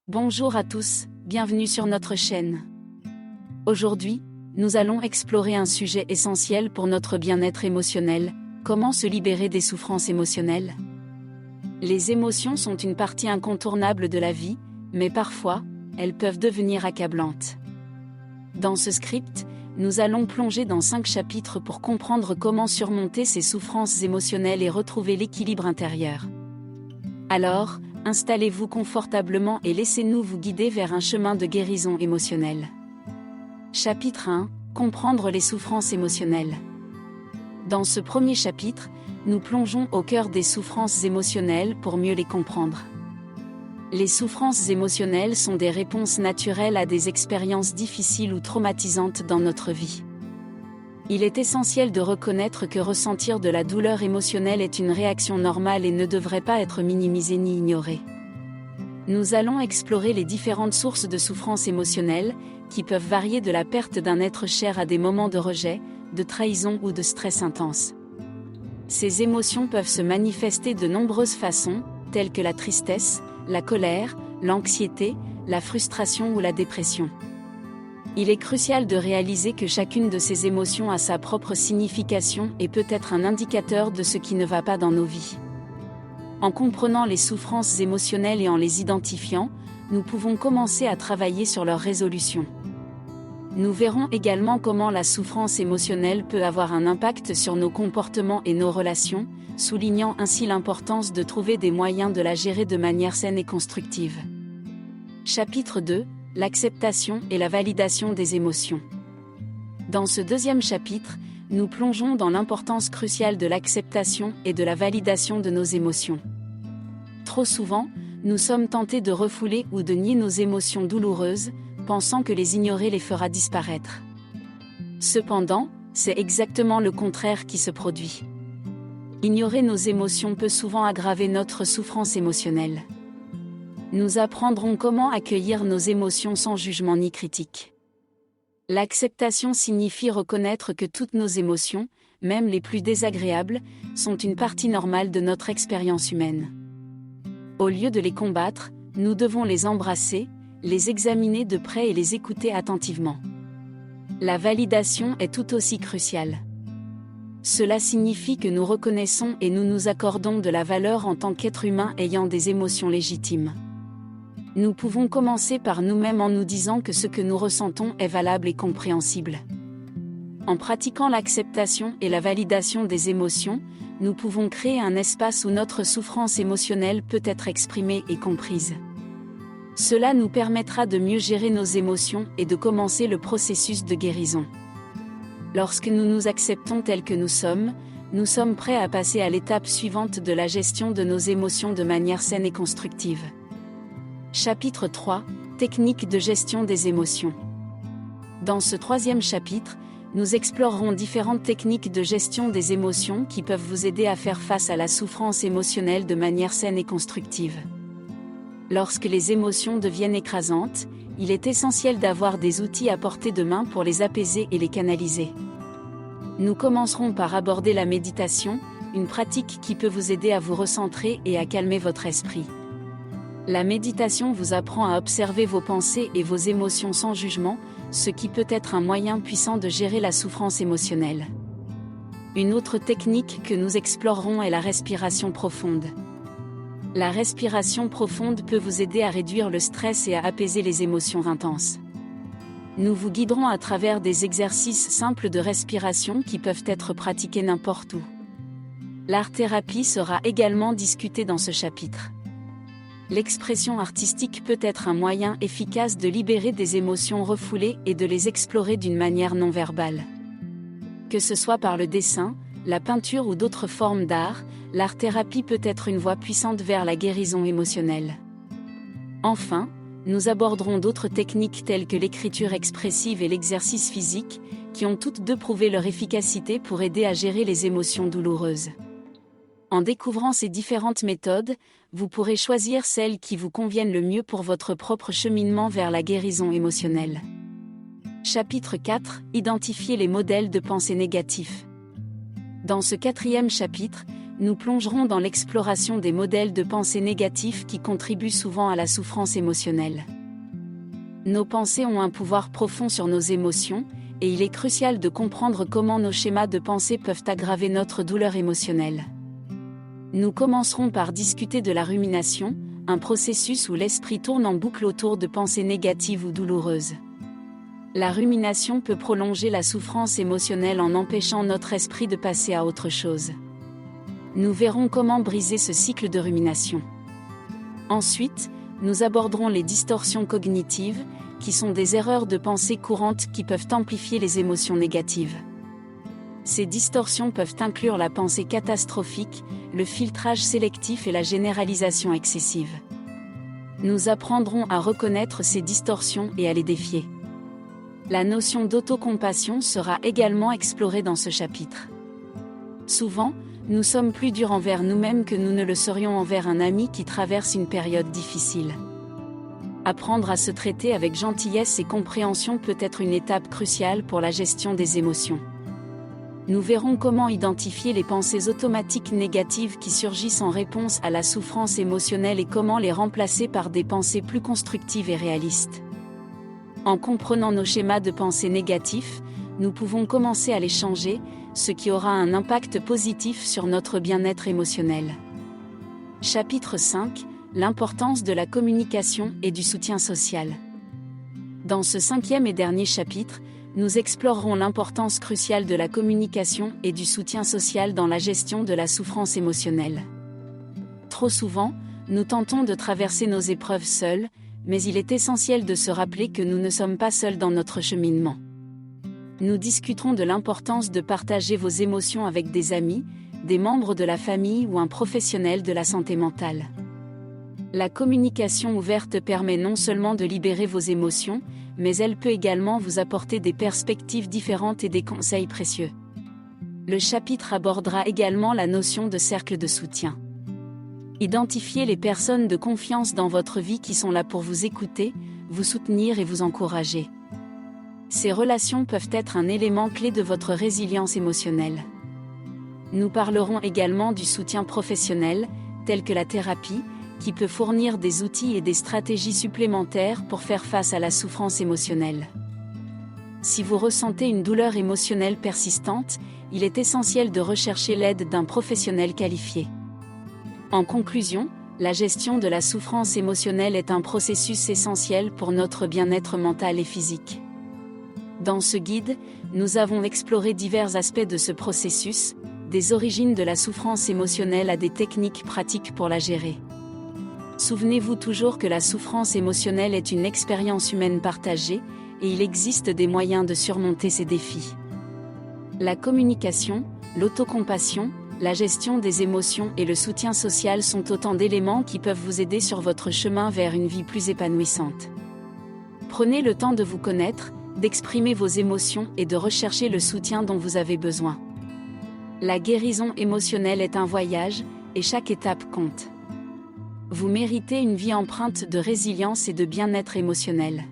Bonjour à tous, bienvenue sur notre chaîne. Aujourd'hui, nous allons explorer un sujet essentiel pour notre bien-être émotionnel, comment se libérer des souffrances émotionnelles. Les émotions sont une partie incontournable de la vie, mais parfois, elles peuvent devenir accablantes. Dans ce script, nous allons plonger dans 5 chapitres pour comprendre comment surmonter ces souffrances émotionnelles et retrouver l'équilibre intérieur. Alors, installez-vous confortablement et laissez-nous vous guider vers un chemin de guérison émotionnelle. Chapitre 1 – Comprendre les souffrances émotionnelles. Dans ce premier chapitre, nous plongeons au cœur des souffrances émotionnelles pour mieux les comprendre. Les souffrances émotionnelles sont des réponses naturelles à des expériences difficiles ou traumatisantes dans notre vie. Il est essentiel de reconnaître que ressentir de la douleur émotionnelle est une réaction normale et ne devrait pas être minimisée ni ignorée. Nous allons explorer les différentes sources de souffrance émotionnelle, qui peuvent varier de la perte d'un être cher à des moments de rejet, de trahison ou de stress intense. Ces émotions peuvent se manifester de nombreuses façons, telles que la tristesse, la colère, l'anxiété, la frustration ou la dépression. Il est crucial de réaliser que chacune de ces émotions a sa propre signification et peut être un indicateur de ce qui ne va pas dans nos vies. En comprenant les souffrances émotionnelles et en les identifiant, nous pouvons commencer à travailler sur leur résolution. Nous verrons également comment la souffrance émotionnelle peut avoir un impact sur nos comportements et nos relations, soulignant ainsi l'importance de trouver des moyens de la gérer de manière saine et constructive. Chapitre 2 – L'acceptation et la validation des émotions. Dans ce deuxième chapitre, nous plongeons dans l'importance cruciale de l'acceptation et de la validation de nos émotions. Trop souvent, nous sommes tentés de refouler ou de nier nos émotions douloureuses, pensant que les ignorer les fera disparaître. Cependant, c'est exactement le contraire qui se produit. Ignorer nos émotions peut souvent aggraver notre souffrance émotionnelle. Nous apprendrons comment accueillir nos émotions sans jugement ni critique. L'acceptation signifie reconnaître que toutes nos émotions, même les plus désagréables, sont une partie normale de notre expérience humaine. Au lieu de les combattre, nous devons les embrasser, les examiner de près et les écouter attentivement. La validation est tout aussi cruciale. Cela signifie que nous reconnaissons et nous nous accordons de la valeur en tant qu'êtres humains ayant des émotions légitimes. Nous pouvons commencer par nous-mêmes en nous disant que ce que nous ressentons est valable et compréhensible. En pratiquant l'acceptation et la validation des émotions, nous pouvons créer un espace où notre souffrance émotionnelle peut être exprimée et comprise. Cela nous permettra de mieux gérer nos émotions et de commencer le processus de guérison. Lorsque nous nous acceptons tels que nous sommes prêts à passer à l'étape suivante de la gestion de nos émotions de manière saine et constructive. Chapitre 3 – Technique de gestion des émotions. Dans ce troisième chapitre, nous explorerons différentes techniques de gestion des émotions qui peuvent vous aider à faire face à la souffrance émotionnelle de manière saine et constructive. Lorsque les émotions deviennent écrasantes, il est essentiel d'avoir des outils à portée de main pour les apaiser et les canaliser. Nous commencerons par aborder la méditation, une pratique qui peut vous aider à vous recentrer et à calmer votre esprit. La méditation vous apprend à observer vos pensées et vos émotions sans jugement, ce qui peut être un moyen puissant de gérer la souffrance émotionnelle. Une autre technique que nous explorerons est la respiration profonde. La respiration profonde peut vous aider à réduire le stress et à apaiser les émotions intenses. Nous vous guiderons à travers des exercices simples de respiration qui peuvent être pratiqués n'importe où. L'art-thérapie sera également discutée dans ce chapitre. L'expression artistique peut être un moyen efficace de libérer des émotions refoulées et de les explorer d'une manière non verbale. Que ce soit par le dessin, la peinture ou d'autres formes d'art, l'art-thérapie peut être une voie puissante vers la guérison émotionnelle. Enfin, nous aborderons d'autres techniques telles que l'écriture expressive et l'exercice physique, qui ont toutes deux prouvé leur efficacité pour aider à gérer les émotions douloureuses. En découvrant ces différentes méthodes, vous pourrez choisir celles qui vous conviennent le mieux pour votre propre cheminement vers la guérison émotionnelle. Chapitre 4 – Identifier les modèles de pensée négatifs. Dans ce 4e chapitre, nous plongerons dans l'exploration des modèles de pensée négatifs qui contribuent souvent à la souffrance émotionnelle. Nos pensées ont un pouvoir profond sur nos émotions, et il est crucial de comprendre comment nos schémas de pensée peuvent aggraver notre douleur émotionnelle. Nous commencerons par discuter de la rumination, un processus où l'esprit tourne en boucle autour de pensées négatives ou douloureuses. La rumination peut prolonger la souffrance émotionnelle en empêchant notre esprit de passer à autre chose. Nous verrons comment briser ce cycle de rumination. Ensuite, nous aborderons les distorsions cognitives, qui sont des erreurs de pensée courantes qui peuvent amplifier les émotions négatives. Ces distorsions peuvent inclure la pensée catastrophique, le filtrage sélectif et la généralisation excessive. Nous apprendrons à reconnaître ces distorsions et à les défier. La notion d'autocompassion sera également explorée dans ce chapitre. Souvent, nous sommes plus durs envers nous-mêmes que nous ne le serions envers un ami qui traverse une période difficile. Apprendre à se traiter avec gentillesse et compréhension peut être une étape cruciale pour la gestion des émotions. Nous verrons comment identifier les pensées automatiques négatives qui surgissent en réponse à la souffrance émotionnelle et comment les remplacer par des pensées plus constructives et réalistes. En comprenant nos schémas de pensée négatifs, nous pouvons commencer à les changer, ce qui aura un impact positif sur notre bien-être émotionnel. Chapitre 5 : l'importance de la communication et du soutien social. Dans ce 5e et dernier chapitre, nous explorerons l'importance cruciale de la communication et du soutien social dans la gestion de la souffrance émotionnelle. Trop souvent, nous tentons de traverser nos épreuves seuls, mais il est essentiel de se rappeler que nous ne sommes pas seuls dans notre cheminement. Nous discuterons de l'importance de partager vos émotions avec des amis, des membres de la famille ou un professionnel de la santé mentale. La communication ouverte permet non seulement de libérer vos émotions, mais elle peut également vous apporter des perspectives différentes et des conseils précieux. Le chapitre abordera également la notion de cercle de soutien. Identifiez les personnes de confiance dans votre vie qui sont là pour vous écouter, vous soutenir et vous encourager. Ces relations peuvent être un élément clé de votre résilience émotionnelle. Nous parlerons également du soutien professionnel, tel que la thérapie, qui peut fournir des outils et des stratégies supplémentaires pour faire face à la souffrance émotionnelle. Si vous ressentez une douleur émotionnelle persistante, il est essentiel de rechercher l'aide d'un professionnel qualifié. En conclusion, la gestion de la souffrance émotionnelle est un processus essentiel pour notre bien-être mental et physique. Dans ce guide, nous avons exploré divers aspects de ce processus, des origines de la souffrance émotionnelle à des techniques pratiques pour la gérer. Souvenez-vous toujours que la souffrance émotionnelle est une expérience humaine partagée, et il existe des moyens de surmonter ces défis. La communication, l'autocompassion, la gestion des émotions et le soutien social sont autant d'éléments qui peuvent vous aider sur votre chemin vers une vie plus épanouissante. Prenez le temps de vous connaître, d'exprimer vos émotions et de rechercher le soutien dont vous avez besoin. La guérison émotionnelle est un voyage, et chaque étape compte. Vous méritez une vie empreinte de résilience et de bien-être émotionnel.